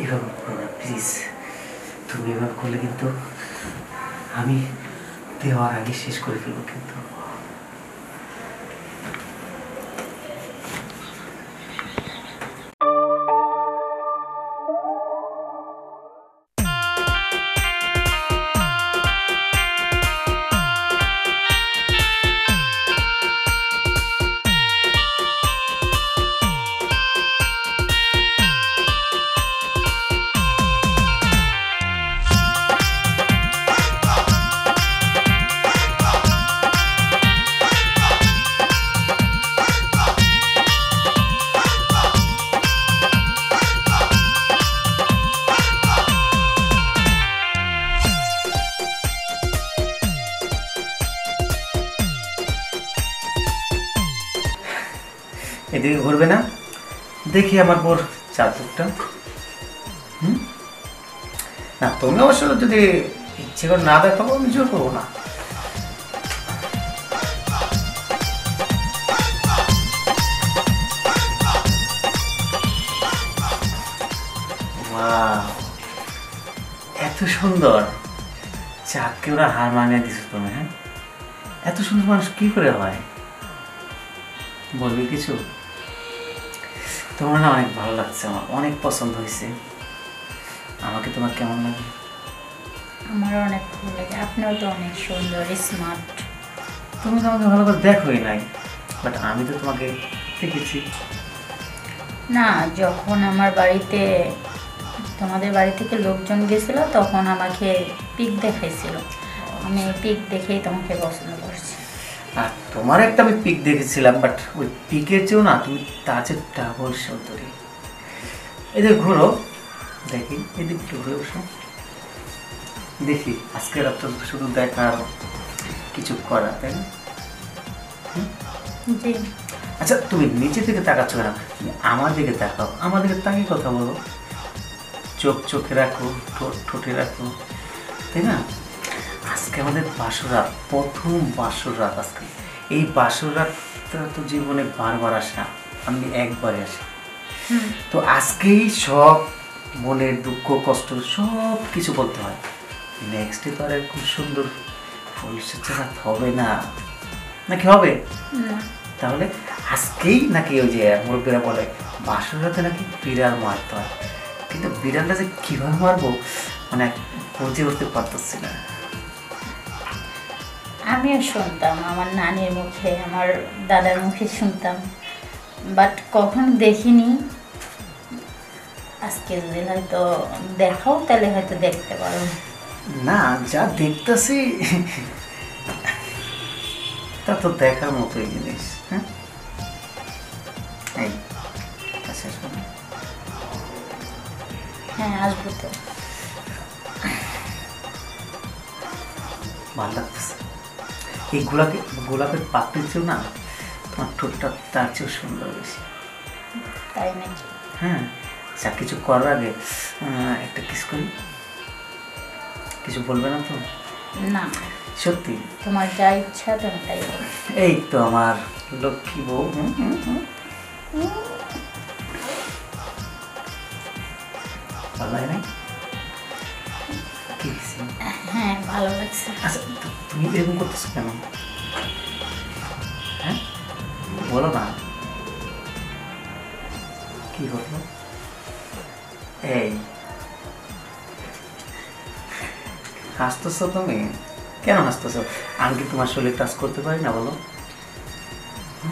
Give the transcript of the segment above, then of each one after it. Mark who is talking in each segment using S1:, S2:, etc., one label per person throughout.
S1: এইভাবে করো না প্লিজ। তুমি এভাবে করলে কিন্তু আমি দেওয়ার আগে শেষ করে ফেলবো কিন্তু। এদিকে ঘুরবে না, দেখি আমার বোর চাদরটা। না তুমি অবশ্য যদি ইচ্ছে করে না দেখাবো আমি জোর করবো না। এত সুন্দর চাঁদকে ওরা হার মানিয়ে দিছো তুমি। হ্যাঁ, এত সুন্দর মানুষ কি করে হয় বলবি কিছু? তোমার না অনেক ভালো লাগছে, আমার অনেক পছন্দ হয়েছে। আমাকে তোমার কেমন লাগে?
S2: আমারও অনেক ভালো লাগে। আপনিও তো অনেক সুন্দর, স্মার্ট।
S1: তুমি তো আমাকে ভালো করে দেখোই নাই, বাট আমি তো তোমাকে দেখেছি।
S2: না, যখন আমার বাড়িতে তোমাদের বাড়ি থেকে লোকজন গেছিল তখন আমাকে পিক দেখাইছিল, আমি পিক দেখেই তোমাকে পছন্দ করছি।
S1: আর তোমার একটা আমি পিক দেখেছিলাম, বাট ওই পিকের চেয়েও না তুমি তার চেয়ে ডাবল সুন্দরী। এদের ঘুরো, দেখি এদিক একটু ঘুরে বসো, দেখি আজকে রাতটা শুধু দেখার কিছু করা, তাই না?
S2: জি।
S1: আচ্ছা তুমি নিচে থেকে তাকাচ্ছ না, তুমি আমার দিকে তাকাও, আমার দিকে তাকিয়ে কথা বলো। চোখ চোখে রাখো, ঠোঁট ঠোঁটে রাখো, তাই না? আজকে আমাদের বাসর রাত, প্রথম বাসর রাত আজকে। এই বাসর রাতটা তো জীবনে বারবার আসে না, আমি একবারে আসি। তো আজকেই সব মনের দুঃখ কষ্ট সব কিছু বলতে হয়। নেক্সটে তো আর খুব সুন্দর ফুলসজ্জা রাত হবে না, নাকি হবে? তাহলে আজকেই নাকি ওই যে মুরব্বীরা বলে বাসর রাতে নাকি বিড়াল মারতে হয়, কিন্তু বিড়ালটা যে কীভাবে মারবো মানে বুঝে উঠতে পারতেছি না।
S2: আমিও শুনতাম আমার নানির মুখে, আমার দাদার মুখে শুনতাম, বাট কখন দেখিনি। আজকে যদি হয়তো দেখাও তাহলে হয়তো দেখতে পারো।
S1: না, যা দেখতেছি তা তো দেখার মতোই জিনিস। হ্যাঁ, এই আচ্ছা শোনো।
S2: হ্যাঁ, আসবো তো।
S1: ভালো লাগতেছে এই গোলাপের পাপড়ির চেয়েও না তোমার ঠোঁটটা তার চেয়েও সুন্দর বেশি।
S2: তাই নাকি?
S1: হ্যাঁ, যা কিছু করার আগে একটা কিস করি। কিছু বলবে না তো?
S2: না,
S1: সত্যি
S2: তোমার যা ইচ্ছা তুমি তাই বলো।
S1: এই তো আমার লক্ষ্মী বউ। ভালো লাগে না?
S2: হ্যাঁ, ভালো লাগছে।
S1: আচ্ছা তুমি এরকম করতেছো কেন? হ্যাঁ বলো না, কি হলো? এই হাসতেছো তুমি কেন? হাসতেছো? আমি কি তোমার শরীরে টাচ করতে পারি না বলো?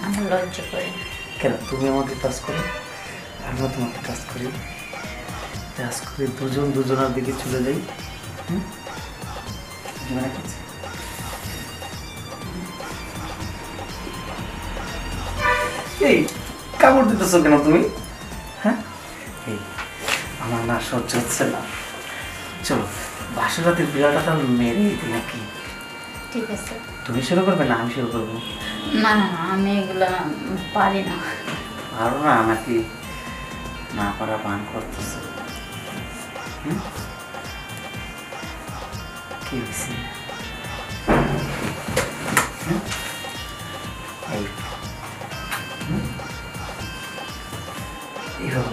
S2: আমার লজ্জা করে।
S1: কেন? তুমি আমাকে টাচ করো, আমিও তোমাকে টাচ করি, টাচ করে দুজন দুজনের দিকে চলে যাই। এই কামড় দিতেছো কেন তুমি? হ্যাঁ, এই আমার না সহ্য হচ্ছে না। চলো বাসর রাতের বিড়ালটা মেরেই দিই নাকি?
S2: ঠিক আছে,
S1: তুমি শুরু করবে না আমি শুরু করবো?
S2: না না, আমি এগুলা পারি না।
S1: পারো না নাকি? না পারা বান করতেছে। কি হয়েছে? এইভাবে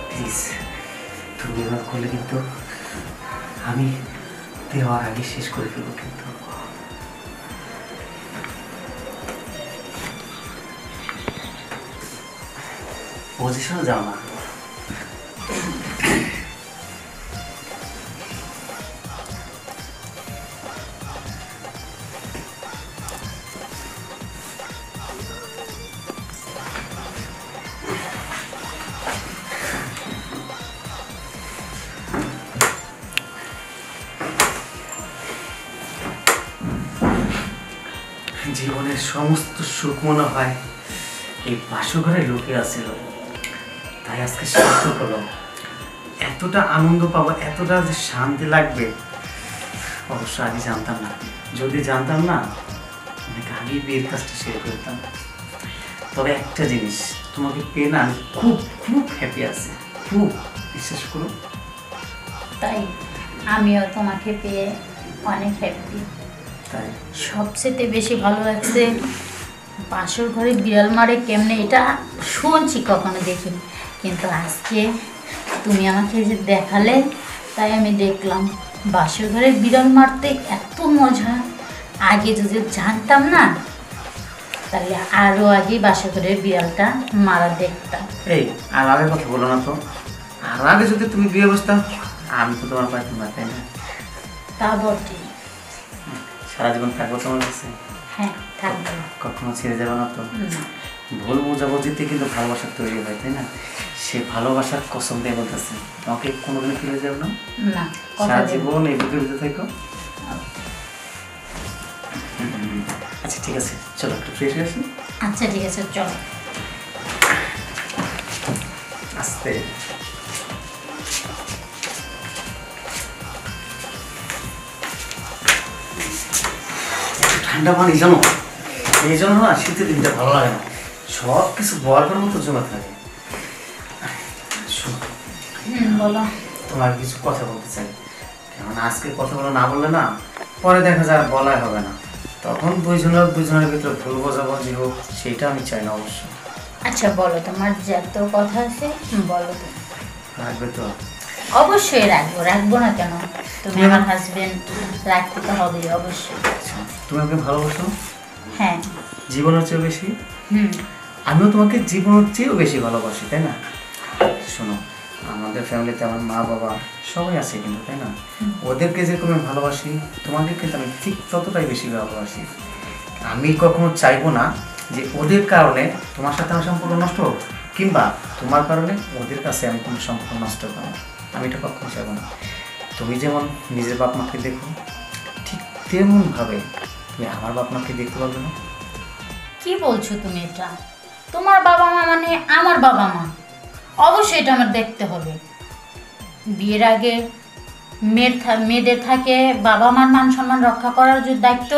S1: প্লিজ, তুমি এবার করলে কিন্তু আমি দেওয়ার আগে শেষ করে ফেলবো কিন্তু। পজিশনে যাও না। জীবনের সমস্ত সুখ মনে হয় এই বাসঘরে লুকিয়ে আছিল, তাই আজকে সার্থক হলো। এতটা আনন্দ পাবো, এতটা যে শান্তি লাগবে অবশ্য আগে জানতাম না। যদি জানতাম না অনেক আগেই বিয়ের কাজটা শেয়ার করতাম। তবে একটা জিনিস, তোমাকে পেয়ে না আমি খুব খুব হ্যাপি আছি, খুব, বিশ্বাস করো।
S2: তাই আমিও তোমাকে পেয়ে অনেক হ্যাপি।
S1: তাই
S2: সবচেয়ে বেশি ভালো লাগছে বাসর ঘরে বিড়াল মারে কেমনে, এটা শুনছি কখনো দেখিনি, কিন্তু আজকে তুমি আমাকে যে দেখালে তাই আমি দেখলাম বাসর ঘরে বিড়াল মারতে এত মজা। আগে যদি জানতাম না তাহলে আরও আগে বাসর ঘরের বিড়ালটা মারা দেখতাম।
S1: এই আর আগে কথা বলো না তো, আর আগে যদি তুমি বিয়ে বসতাম আমি তো তোমার পাইতাম না, তাই না?
S2: তা বটে।
S1: সারা জীবন থাকবো তোমার কাছে,
S2: হ্যাঁ থাকবো।
S1: কখনো ছেড়ে যাবে না তো?
S2: না।
S1: ভুল বোঝাবুঝিতে কিন্তু ভালোবাসা তৈরি হয়, তাই না? সে ভালোবাসার কসম দিয়ে বলতেছে তোমাকে কোনোদিন ফিরে যাবে না,
S2: না, কথা
S1: সারা
S2: দেব।
S1: জীবন এই বুকের ভিতরে থেকো। আচ্ছা ঠিক আছে, চলো একটু ফ্রেশ হয়ে আসি।
S2: আচ্ছা ঠিক আছে, চলো।
S1: আস্তে। ঠান্ডা পানি জানো, এই জন্য না শীতের দিনটা ভালো লাগে না, সব কিছু বরফের মতো জমে থাকে। শোনো,
S2: বলো।
S1: তোমার কিছু কথা বলতে চাই, কেমন আজকে কথাগুলো না বললে না পরে দেখা যায় বলাই হবে না, তখন দুইজনের ভিতরে ভুল বোঝাবুঝি হোক, সেটা আমি চাই না অবশ্য।
S2: আচ্ছা বলো, তোমার যত কথা আছে বলো তো।
S1: রাখবে তো?
S2: অবশ্যই রাখবো, রাখবো না কেন? তুমি আমার হাজবেন্ড, রাখতে তো হবেই অবশ্যই।
S1: আচ্ছা, তুমি আমাকে ভালোবাসো
S2: হ্যাঁ।
S1: জীবনের চেয়েও বেশি?
S2: হুম।
S1: আমিও তোমাকে জীবনের চেয়েও বেশি ভালোবাসি, তাই না? শোনো, আমাদের ফ্যামিলিতে আমার মা বাবা সবাই আছে কিন্তু, তাই না? ওদেরকে যেরকম আমি ভালোবাসি তোমাকে কিন্তু আমি ঠিক ততটাই বেশি ভালোবাসি। আমি কখনো চাইবো না যে ওদের কারণে তোমার সাথে আমার সম্পর্ক নষ্ট হোক, কিংবা তোমার কারণে ওদের কাছে আমি কোনো সম্পর্ক নষ্ট করবো না, আমি এটা কখনো চাইবো না। তুমি যেমন নিজের বাপ মাকে দেখো, ঠিক তেমনভাবে তুমি আমার বাপ মাকে দেখতে পারবে না।
S2: কি বলছো তুমি এটা? তোমার বাবা মা মানে আমার বাবা মা, অবশ্যই এটা আমার দেখতে হবে। বিয়ের আগে মেয়েদের থাকে বাবা মার মান সম্মান রক্ষা করার যে দায়িত্ব,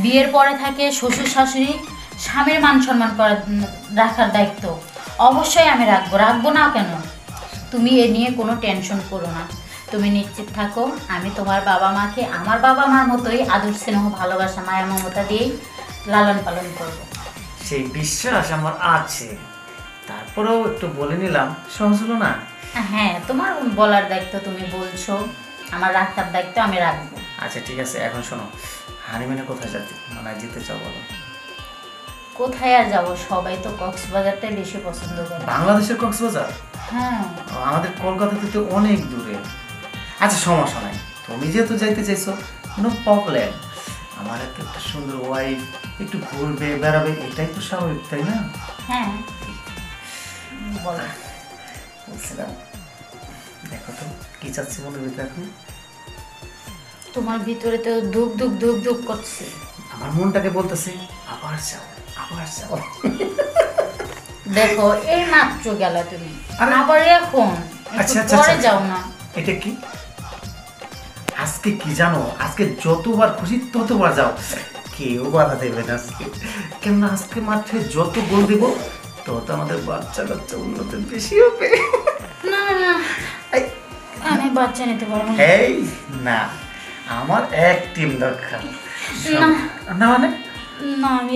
S2: বিয়ের পরে থাকে শ্বশুর শাশুড়ি স্বামীর মান সম্মান রাখার দায়িত্ব। অবশ্যই আমি রাখবো, রাখবো না কেন? তুমি এ নিয়ে কোনো টেনশন করো না, তুমি নিশ্চিত থাকো, আমি তোমার বাবা মাকে আমার বাবা মার মতোই আদর স্নেহ ভালোবাসা মায়া মমতা দিয়েই লালন পালন করবো।
S1: সেই বিশ্বাস আমার আছে, তারপরেও একটু বলে নিলাম, সহজ হলো না?
S2: হ্যাঁ, তোমার বলার দায়িত্ব তুমি বলছো, আমার রাখার দায়িত্ব আমি রাখবো।
S1: আচ্ছা ঠিক আছে, এখন শোনো, হানিমুনে কোথায় যেতে চাও বলো?
S2: কোথায় আর যাবো, সবাই তো কক্সবাজারটাই বেশি পছন্দ করে।
S1: বাংলাদেশের কক্সবাজার?
S2: হ্যাঁ।
S1: আমাদের কলকাতা থেকে অনেক দূরে। আচ্ছা সমস্যা নাই, তুমি যেহেতু যাইতে চাইছো, নো প্রবলেম। আমার একটা সুন্দর ওয়াইফ একটু ঘুরবে বেড়াবে, এটাই তো স্বাভাবিক, তাই না?
S2: হ্যাঁ বলো।
S1: বলছিলাম, দেখো তো কি চাচ্ছি বলে দিতে এখন।
S2: তোমার ভিতরে তো ধুক ধুক ধুক ধুক করছে।
S1: আমার মনটাকে বলতেছে আবার যাও, আবার যাও।
S2: দেখো এই মাত্র গেল তুমি,
S1: আরে,
S2: আবার এখন
S1: আচ্ছা,
S2: একটু পরে যাও না।
S1: এটা কি আজকে কি জানো, আজকে যতবার খুশি ততবার যাও, কেউ বাধা দেবে না আজকে। কেন আজকে মাঠে যত গোল দেব তত আমাদের বাচ্চা কাচ্চা উন্নতি বেশি হবে।
S2: না না, আমি বাচ্চা নিতে পারবো না।
S1: এই না, আমার এক টিম দরকার।
S2: না।
S1: না মানে?
S2: না, আমি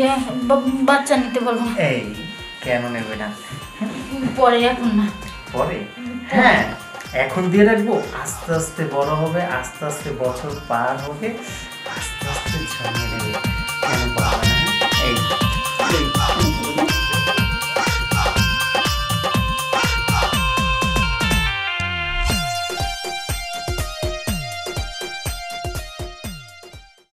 S2: বাচ্চা নিতে পারবো না।
S1: এই কেন নেবে না?
S2: পরে, এখন না।
S1: পরে? হ্যাঁ এখন দিয়ে রাখবো, আস্তে আস্তে বড় হবে, আস্তে আস্তে বছর পার হবে, আস্তে আস্তে জন্মে নেবে। কেন বাবা